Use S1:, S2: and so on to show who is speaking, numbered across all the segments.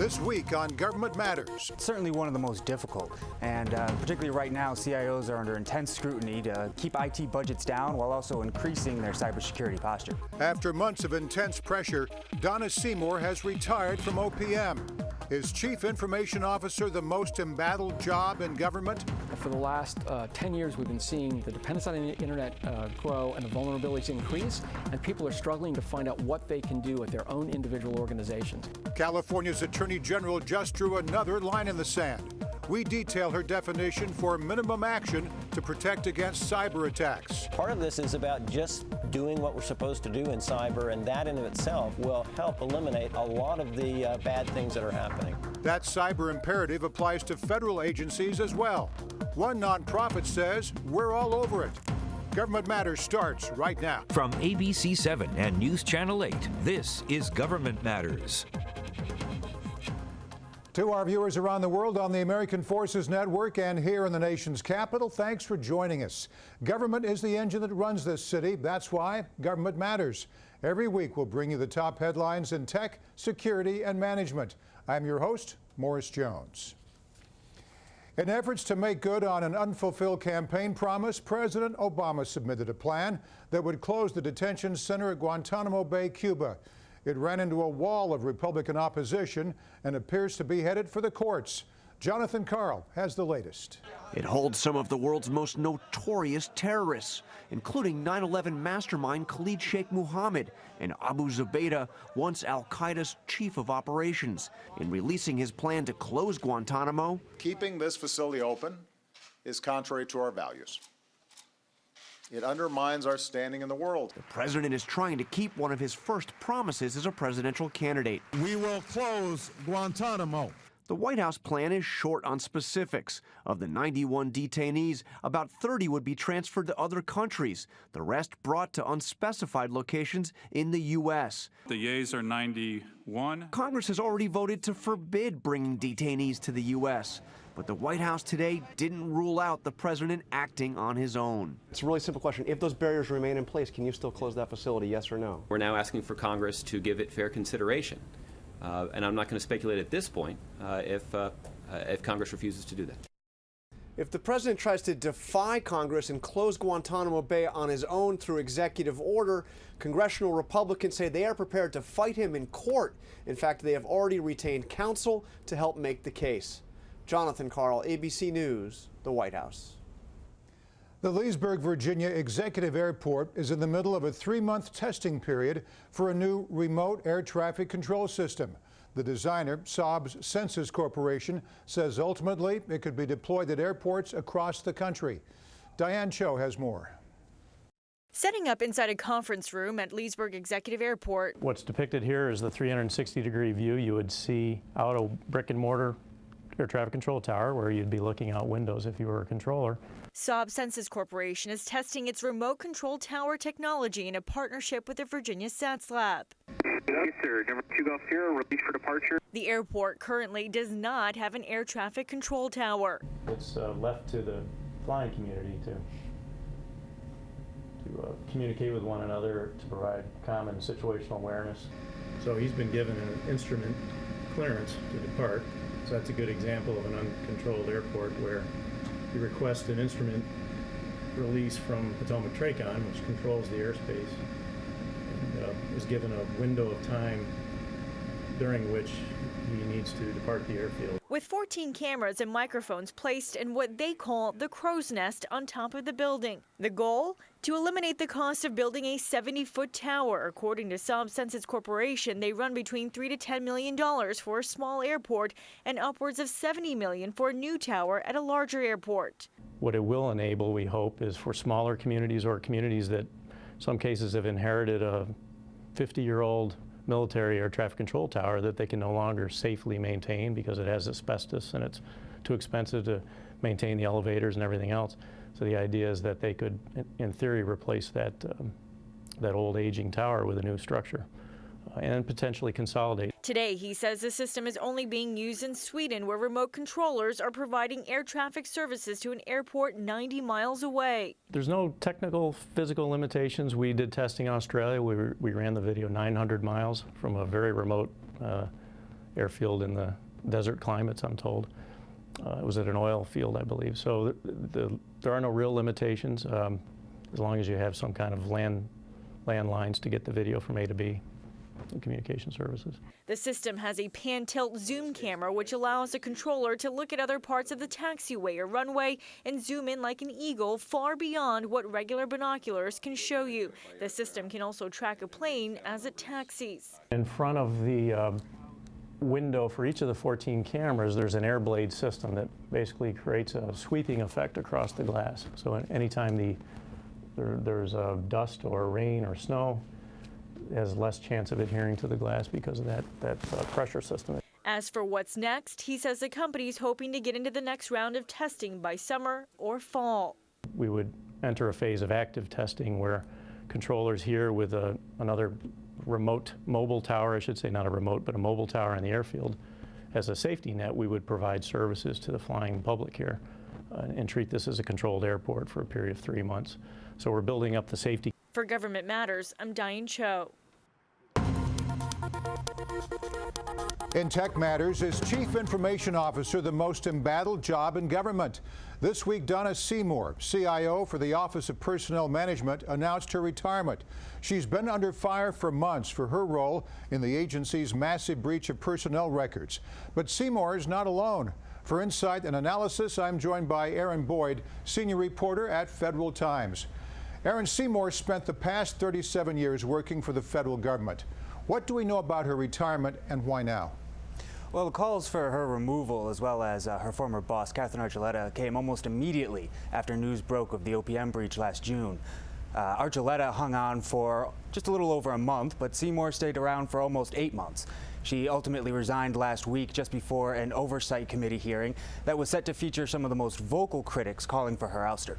S1: This week on Government Matters.
S2: It's certainly one of the most difficult, and particularly right now, CIOs are under intense scrutiny to keep IT budgets down while also increasing their cybersecurity posture.
S1: After months of intense pressure, Donna Seymour has retired from OPM. Is Chief Information Officer the most embattled job in government?
S3: For the last 10 years, we've been seeing the dependence on the internet grow and the vulnerabilities increase, and people are struggling to find out what they can do at their own individual organizations.
S1: California's Attorney General just drew another line in the sand. We detail her definition for minimum action to protect against cyber attacks.
S4: Part of this is about just doing what we're supposed to do in cyber, and that in of itself will help eliminate a lot of the bad things that are happening. That
S1: cyber imperative applies to federal agencies as well. One nonprofit says we're all over it. Government Matters starts right now.
S5: From ABC 7 and News Channel 8, this is Government Matters.
S1: To our viewers around the world on the American Forces Network and here in the nation's capital, thanks for joining us. Government is the engine that runs this city. That's why Government Matters. Every week we'll bring you the top headlines in tech, security, and management. I'm your host, Morris Jones. In efforts to make good on an unfulfilled campaign promise, President Obama submitted a plan that would close the detention center at Guantanamo Bay, Cuba. It ran into a wall of Republican opposition and appears to be headed for the courts. Jonathan Karl has the latest.
S6: It holds some of the world's most notorious terrorists, including 9/11 mastermind Khalid Sheikh Mohammed and Abu Zubaydah, once al-Qaeda's chief of operations. In releasing his plan to close Guantanamo,
S7: keeping this facility open is contrary to our values. It undermines our standing in the world.
S6: The president is trying to keep one of his first promises as a presidential candidate.
S8: We will close Guantanamo.
S6: The White House plan is short on specifics. Of the 91 detainees, about 30 would be transferred to other countries, the rest brought to unspecified locations in the U.S.
S9: The yeas are 91.
S6: Congress has already voted to forbid bringing detainees to the U.S., but the White House today didn't rule out the president acting on his own.
S10: It's a really simple question. If those barriers remain in place, can you still close that facility, yes or no?
S11: We're now asking for Congress to give it fair consideration. And I'm not going to speculate at this point if Congress refuses to do that.
S10: If the president tries to defy Congress and close Guantanamo Bay on his own through executive order, congressional Republicans say they are prepared to fight him in court. In fact, they have already retained counsel to help make the case. Jonathan Karl, ABC News, the White House.
S1: The Leesburg, Virginia Executive Airport is in the middle of a 3-month testing period for a new remote air traffic control system. The designer, Saab Sensis Corporation, says ultimately it could be deployed at airports across the country. Diane Cho has more.
S12: Setting up inside a conference room at Leesburg Executive Airport.
S13: What's depicted here is the 360-degree view you would see out a brick and mortar air traffic control tower where you'd be looking out windows if you were a controller.
S12: Saab Sensis Corporation is testing its remote control tower technology in a partnership with the Virginia SATS Lab.
S14: Yes, sir. Number 2 Golf Sierra, release for departure.
S12: The airport currently does not have an air traffic control tower.
S13: It's left to the flying community to communicate with one another, to provide common situational awareness. So he's been given an instrument clearance to depart. So that's a good example of an uncontrolled airport where you request an instrument release from Potomac Tracon, which controls the airspace, and is given a window of time during which he needs to depart the airfield.
S12: With 14 cameras and microphones placed in what they call the crow's nest on top of the building. The goal? To eliminate the cost of building a 70-foot tower. According to Saab Sensis Corporation, they run between $3 to $10 million for a small airport and upwards of $70 million for a new tower at a larger airport.
S13: What it will enable, we hope, is for smaller communities or communities that in some cases have inherited a 50-year-old military air traffic control tower that they can no longer safely maintain because it has asbestos and it's too expensive to maintain the elevators and everything else. So the idea is that they could, in theory, replace that old aging tower with a new structure and potentially consolidate.
S12: Today, he says the system is only being used in Sweden, where remote controllers are providing air traffic services to an airport 90 miles away.
S13: There's no technical physical limitations. We did testing in Australia. We ran the video 900 miles from a very remote airfield in the desert climates, I'm told. It was at an oil field, I believe. So there are no real limitations as long as you have some kind of landlines to get the video from A to B in communication services.
S12: The system has a pan-tilt zoom camera, which allows a controller to look at other parts of the taxiway or runway and zoom in like an eagle far beyond what regular binoculars can show you. The system can also track a plane as it taxis.
S13: In front of the window for each of the 14 cameras, there's an air blade system that basically creates a sweeping effect across the glass. So anytime there's dust or rain or snow, it has less chance of adhering to the glass because of that pressure system.
S12: As for what's next, he says the company's hoping to get into the next round of testing by summer or fall.
S13: We would enter a phase of active testing where controllers here with another remote mobile tower, I should say, not a remote, but a mobile tower on the airfield. As a safety net, we would provide services to the flying public here and treat this as a controlled airport for a period of 3 months. So we're building up the safety.
S12: For Government Matters, I'm Diane Cho.
S1: In Tech Matters, is Chief Information Officer the most embattled job in government? This week, Donna Seymour, CIO for the Office of Personnel Management, announced her retirement. She's been under fire for months for her role in the agency's massive breach of personnel records. But Seymour is not alone. For insight and analysis, I'm joined by Aaron Boyd, senior reporter at Federal Times. Aaron, Seymour spent the past 37 years working for the federal government. What do we know about her retirement and why now?
S2: Well, the calls for her removal, as well as her former boss, Catherine Archuleta, came almost immediately after news broke of the OPM breach last June. Archuleta hung on for just a little over a month, but Seymour stayed around for almost 8 months. She ultimately resigned last week just before an oversight committee hearing that was set to feature some of the most vocal critics calling for her ouster.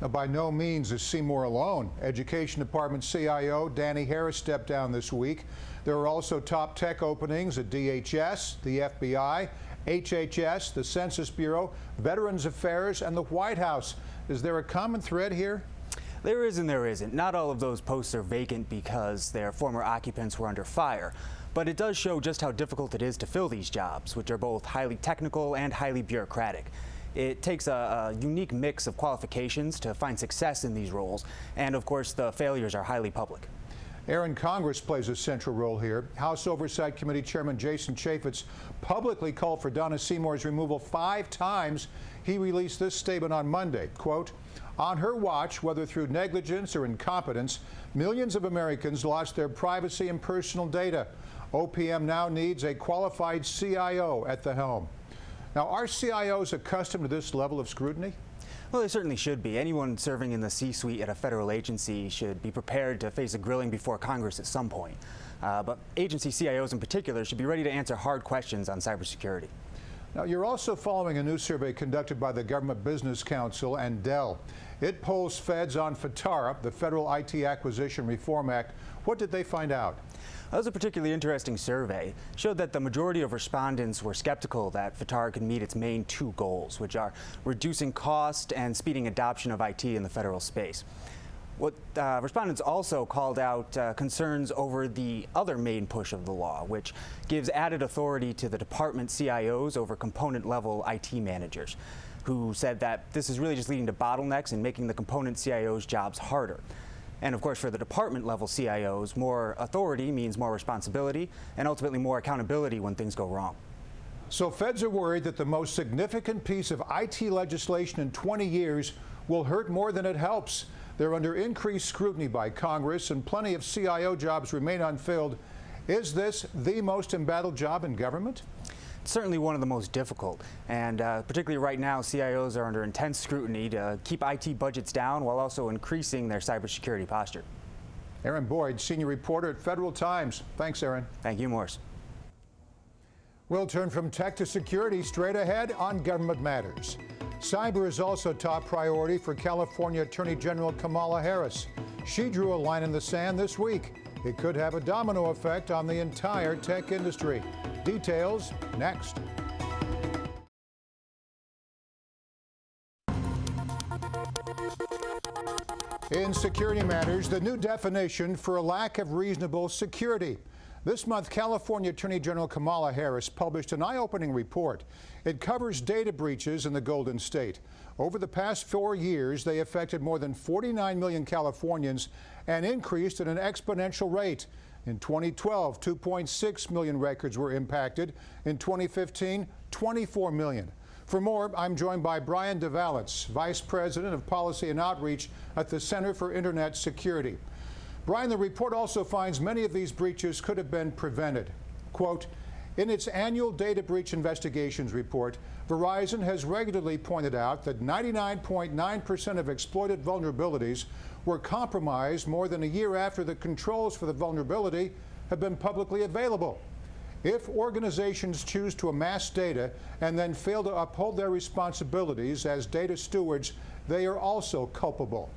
S1: Now, by no means is Seymour alone. Education Department CIO Danny Harris stepped down this week. There are also top tech openings at DHS, the FBI, HHS, the Census Bureau, Veterans Affairs, and the White House. Is there a common thread here?
S2: There is and there isn't. Not all of those posts are vacant because their former occupants were under fire. But it does show just how difficult it is to fill these jobs, which are both highly technical and highly bureaucratic. It takes a unique mix of qualifications to find success in these roles, and of course the failures are highly public.
S1: Aaron, Congress plays a central role here. House Oversight Committee Chairman Jason Chaffetz publicly called for Donna Seymour's removal 5 times. He released this statement on Monday, quote, "On her watch, whether through negligence or incompetence, millions of Americans lost their privacy and personal data. OPM now needs a qualified CIO at the helm." Now, are CIOs accustomed to this level of scrutiny?
S2: Well, they certainly should be. Anyone serving in the C-suite at a federal agency should be prepared to face a grilling before Congress at some point. But agency CIOs in particular should be ready to answer hard questions on cybersecurity.
S1: Now, you're also following a new survey conducted by the Government Business Council and Dell. It polls feds on FITARA, the Federal IT Acquisition Reform Act. What did they find out?
S2: That was a particularly interesting survey. It showed that the majority of respondents were skeptical that FITARA could meet its main 2 goals, which are reducing cost and speeding adoption of IT in the federal space. What respondents also called out concerns over the other main push of the law, which gives added authority to the department CIOs over component-level IT managers, who said that this is really just leading to bottlenecks and making the component CIOs' jobs harder. And of course, for the department-level CIOs, more authority means more responsibility and ultimately more accountability when things go wrong.
S1: So feds are worried that the most significant piece of IT legislation in 20 years will hurt more than it helps. They're under increased scrutiny by Congress, and plenty of CIO jobs remain unfilled. Is this the most embattled job in government?
S2: It's certainly one of the most difficult, and particularly right now, CIOs are under intense scrutiny to keep IT budgets down while also increasing their cybersecurity posture.
S1: Aaron Boyd, senior reporter at Federal Times. Thanks, Aaron.
S2: Thank you, Morris.
S1: We'll turn from tech to security straight ahead on Government Matters. Cyber is also top priority for California Attorney General Kamala Harris. She drew a line in the sand this week. It could have a domino effect on the entire tech industry. Details next. In security matters, the new definition for a lack of reasonable security. This month, California Attorney General Kamala Harris published an eye-opening report. It covers data breaches in the Golden State. Over the past 4 years, they affected more than 49 million Californians and increased at an exponential rate. In 2012, 2.6 million records were impacted. In 2015, 24 million. For more, I'm joined by Brian Vallance, Vice President of Policy and Outreach at the Center for Internet Security. Brian, the report also finds many of these breaches could have been prevented. Quote, in its annual data breach investigations report, Verizon has regularly pointed out that 99.9% of exploited vulnerabilities were compromised more than a year after the controls for the vulnerability have been publicly available. If organizations choose to amass data and then fail to uphold their responsibilities as data stewards, they are also culpable.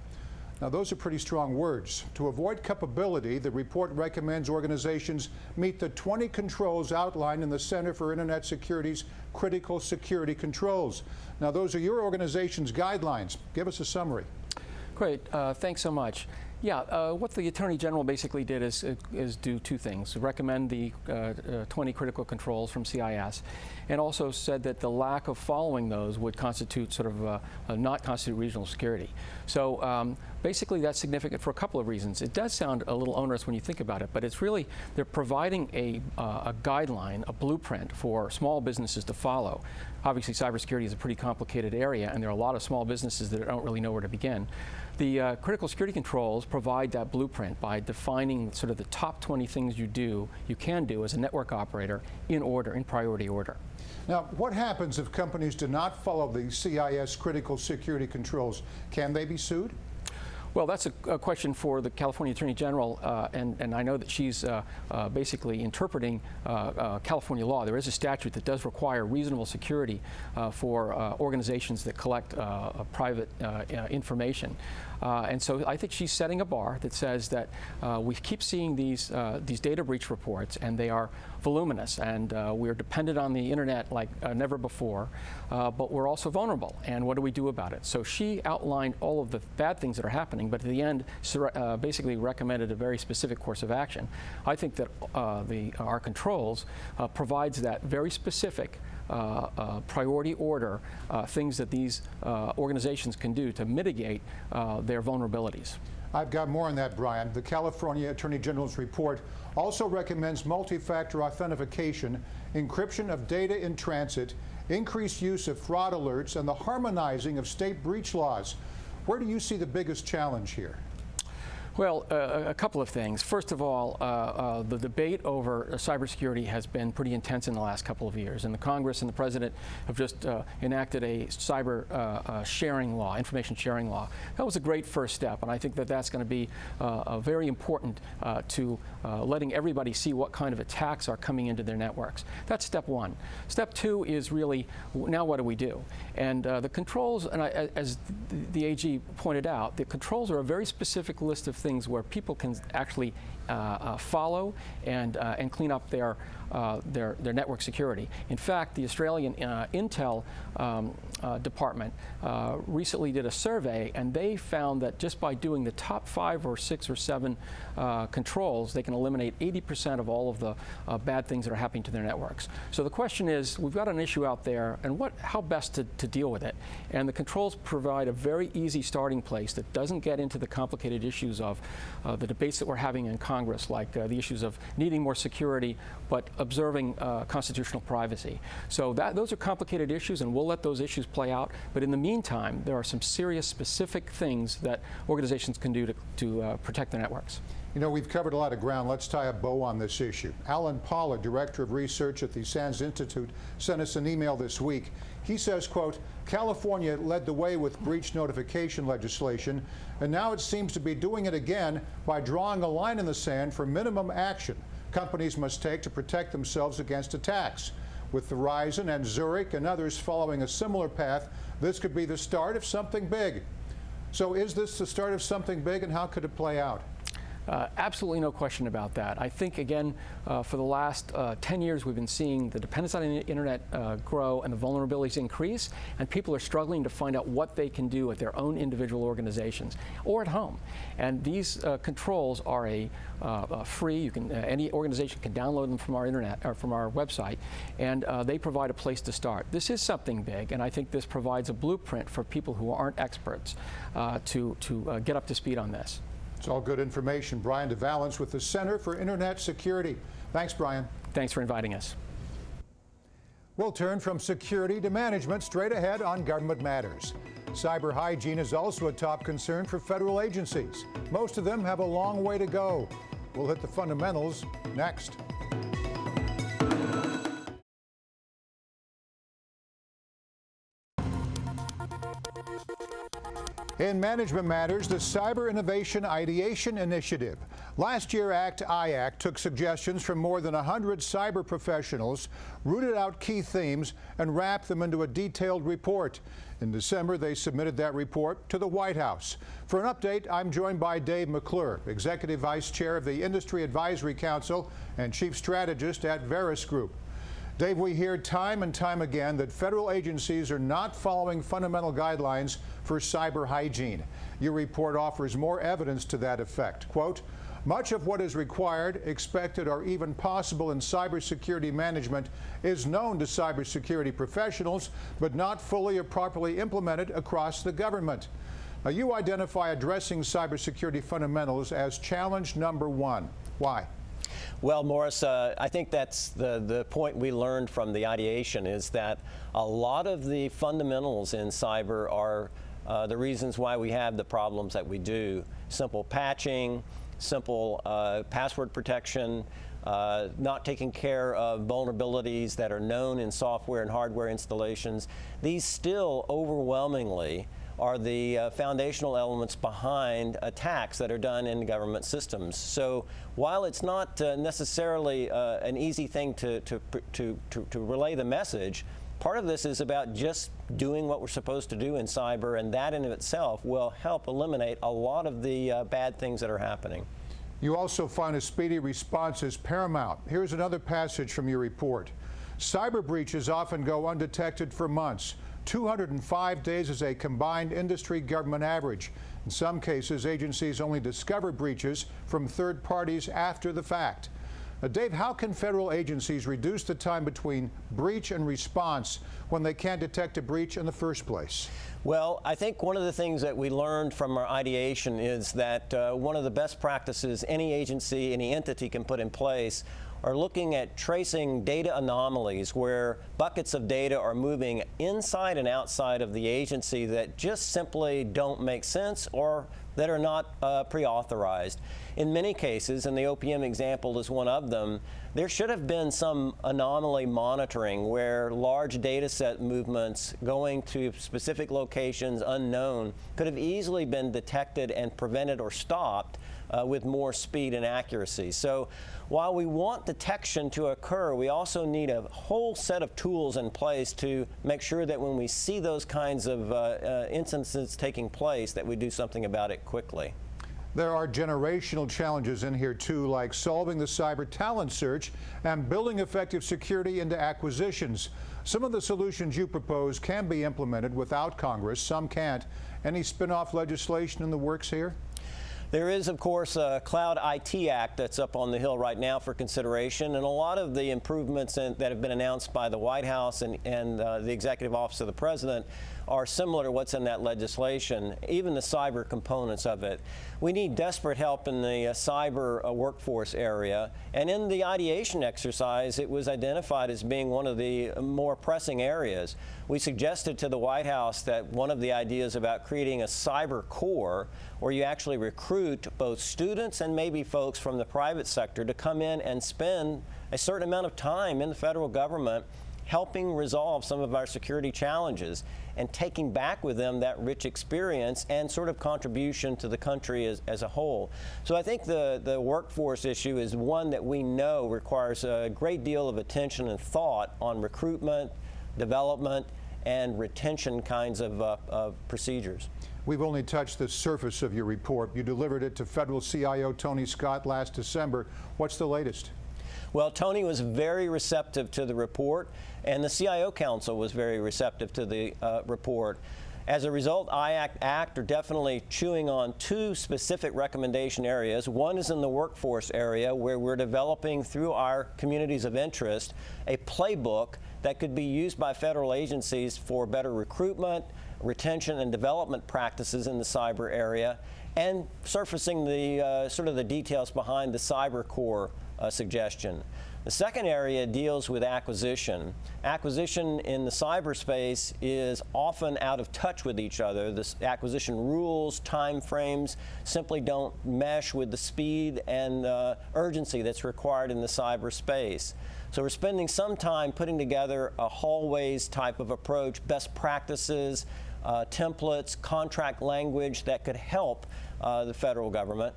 S1: Now, those are pretty strong words. To avoid culpability, the report recommends organizations meet the 20 controls outlined in the Center for Internet Security's critical security controls. Now, those are your organization's guidelines. Give us a summary.
S3: Great. Thanks so much. Yeah, what the Attorney General basically did is do two things. Recommend the 20 critical controls from CIS, and also said that the lack of following those would constitute sort of not constitute regional security. So basically that's significant for a couple of reasons. It does sound a little onerous when you think about it, but it's really, they're providing a guideline, a blueprint for small businesses to follow. Obviously, cybersecurity is a pretty complicated area, and there are a lot of small businesses that don't really know where to begin. The critical security controls provide that blueprint by defining sort of the top 20 things you can do as a network operator in order, in priority order.
S1: Now, what happens if companies do not follow the CIS critical security controls? Can they be sued?
S3: Well, that's a question for the California Attorney General, and I know that she's basically interpreting California law. There is a statute that does require reasonable security for organizations that collect private information. And so I think she's setting a bar that says that we keep seeing these data breach reports, and they are voluminous, and we're dependent on the internet like never before, but we're also vulnerable, and what do we do about it? So she outlined all of the bad things that are happening, but at the end basically recommended a very specific course of action. I think that our controls provides that very specific priority order things that these organizations can do to mitigate their vulnerabilities.
S1: I've got more on that, Brian. The California Attorney General's report also recommends multi-factor authentication, encryption of data in transit, increased use of fraud alerts, and the harmonizing of state breach laws. Where do you see the biggest challenge here?
S3: Well, a couple of things. First of all, the debate over cybersecurity has been pretty intense in the last couple of years, and the Congress and the President have just enacted a cyber sharing law, information sharing law. That was a great first step, and I think that that's going to be very important to letting everybody see what kind of attacks are coming into their networks. That's step one. Step two is really, now what do we do? And the controls, and as the AG pointed out, the controls are a very specific list of things where people can actually follow and clean up their network security. In fact, the Australian Intel department recently did a survey, and they found that just by doing the top 5 or 6 or 7 controls, they can eliminate 80% of all of the bad things that are happening to their networks. So the question is, we've got an issue out there, and how best to deal with it? And the controls provide a very easy starting place that doesn't get into the complicated issues of the debates that we're having in Congress, like the issues of needing more security, but observing constitutional privacy. So those are complicated issues, and we'll let those issues play out. But in the meantime, there are some serious, specific things that organizations can do to protect their networks.
S1: You know, we've covered a lot of ground. Let's tie a bow on this issue. Alan Pollard, Director of Research at the SANS Institute, sent us an email this week. He says, quote, California led the way with breach notification legislation, and now it seems to be doing it again by drawing a line in the sand for minimum action companies must take to protect themselves against attacks. With Verizon and Zurich and others following a similar path, this could be the start of something big. So is this the start of something big, and how could it play out?
S3: Absolutely no question about that. I think, again, for the last 10 years, we've been seeing the dependence on the internet grow and the vulnerabilities increase, and people are struggling to find out what they can do at their own individual organizations or at home. And these controls are free. You can any organization can download them from our internet or from our website, and they provide a place to start. This is something big, and I think this provides a blueprint for people who aren't experts to get up to speed on this.
S1: It's all good information. Brian de Vallance with the Center for Internet Security. Thanks, Brian.
S3: Thanks for inviting us.
S1: We'll turn from security to management straight ahead on Government Matters. Cyber hygiene is also a top concern for federal agencies. Most of them have a long way to go. We'll hit the fundamentals next. In Management Matters, the Cyber Innovation Ideation Initiative. Last year, ACT-IAC took suggestions from more than 100 cyber professionals, rooted out key themes, and wrapped them into a detailed report. In December, they submitted that report to the White House. For an update, I'm joined by Dave McClure, Executive Vice Chair of the Industry Advisory Council and Chief Strategist at Veris Group. Dave, we hear time and time again that federal agencies are not following fundamental guidelines for cyber hygiene. Your report offers more evidence to that effect. Quote, much of what is required, expected, or even possible in cybersecurity management is known to cybersecurity professionals, but not fully or properly implemented across the government. Now, you identify addressing cybersecurity fundamentals as challenge number one. Why?
S4: Well, Morris, I think that's the point we learned from the ideation is that a lot of the fundamentals in cyber are the reasons why we have the problems that we do. Simple patching, simple password protection, not taking care of vulnerabilities that are known in software and hardware installations. These still overwhelmingly are the foundational elements behind attacks that are done in government systems. So while it's not necessarily an easy thing to relay the message, part of this is about just doing what we're supposed to do in cyber, and that in itself will help eliminate a lot of the bad things that are happening.
S1: You also find a speedy response is paramount. Here's another passage from your report. Cyber breaches often go undetected for months. 205 days is a combined industry government average. In some cases, agencies only discover breaches from third parties after the fact. Dave, how can federal agencies reduce the time between breach and response when they can't detect a breach in the first place?
S4: Well, I think one of the things that we learned from our ideation is that one of the best practices any agency, any entity can put in place are looking at tracing data anomalies where buckets of data are moving inside and outside of the agency that just simply don't make sense or that are not pre-authorized. In many cases, and the OPM example is one of them, there should have been some anomaly monitoring where large data set movements going to specific locations unknown could have easily been detected and prevented or stopped with more speed and accuracy. So while we want detection to occur, we also need a whole set of tools in place to make sure that when we see those kinds of instances taking place, that we do something about it quickly.
S1: There are generational challenges in here too, like solving the cyber talent search and building effective security into acquisitions. Some of the solutions you propose can be implemented without Congress, some can't. Any spin-off legislation in the works here?
S4: There is, of course, a Cloud IT Act that's up on the Hill right now for consideration, and a lot of the improvements that have been announced by the White House and the Executive Office of the President are similar to what's in that legislation, even the cyber components of it. We need desperate help in the cyber workforce area, and in the ideation exercise, it was identified as being one of the more pressing areas. We suggested to the White House that one of the ideas about creating a cyber corps where you actually recruit both students and maybe folks from the private sector to come in and spend a certain amount of time in the federal government helping resolve some of our security challenges and taking back with them that rich experience and sort of contribution to the country as a whole. So I think the workforce issue is one that we know requires a great deal of attention and thought on recruitment, development, and retention kinds of procedures.
S1: We've only touched the surface of your report. You delivered it to federal CIO Tony Scott last December. What's the latest?
S4: Well, Tony was very receptive to the report, and the CIO Council was very receptive to the report. As a result, IAC ACT are definitely chewing on two specific recommendation areas. One is in the workforce area, where we're developing through our communities of interest a playbook that could be used by federal agencies for better recruitment, retention, and development practices in the cyber area, and surfacing the sort of the details behind the cyber core suggestion. The second area deals with acquisition. Acquisition in the cyberspace is often out of touch with each other. The acquisition rules, time frames simply don't mesh with the speed and urgency that's required in the cyberspace. So we're spending some time putting together a hallways type of approach, best practices, templates, contract language that could help the federal government.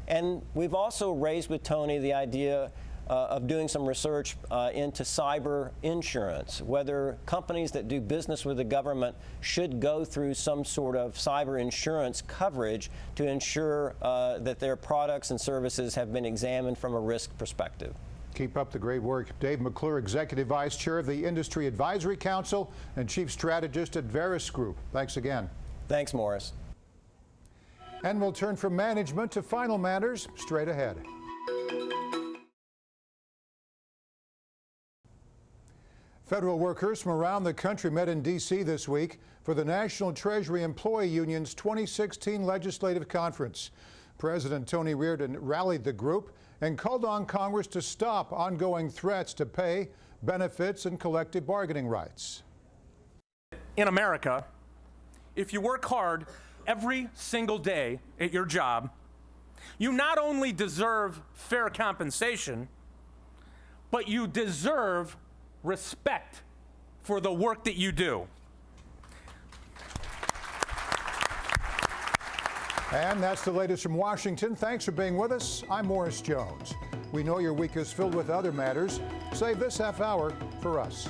S4: And we've also raised with Tony the idea of doing some research into cyber insurance, whether companies that do business with the government should go through some sort of cyber insurance coverage to ensure that their products and services have been examined from a risk perspective.
S1: Keep up the great work. Dave McClure, Executive Vice Chair of the Industry Advisory Council and Chief Strategist at Veris Group. Thanks again.
S4: Thanks, Morris.
S1: And we'll turn from management to final matters straight ahead. Federal workers from around the country met in D.C. this week for the National Treasury Employee Union's 2016 Legislative Conference. President Tony Reardon rallied the group and called on Congress to stop ongoing threats to pay, benefits, and collective bargaining rights.
S15: In America, if you work hard every single day at your job, you not only deserve fair compensation, but you deserve respect for the work that you do.
S1: And that's the latest from Washington. Thanks for being with us. I'm Morris Jones. We know your week is filled with other matters. Save this half hour for us.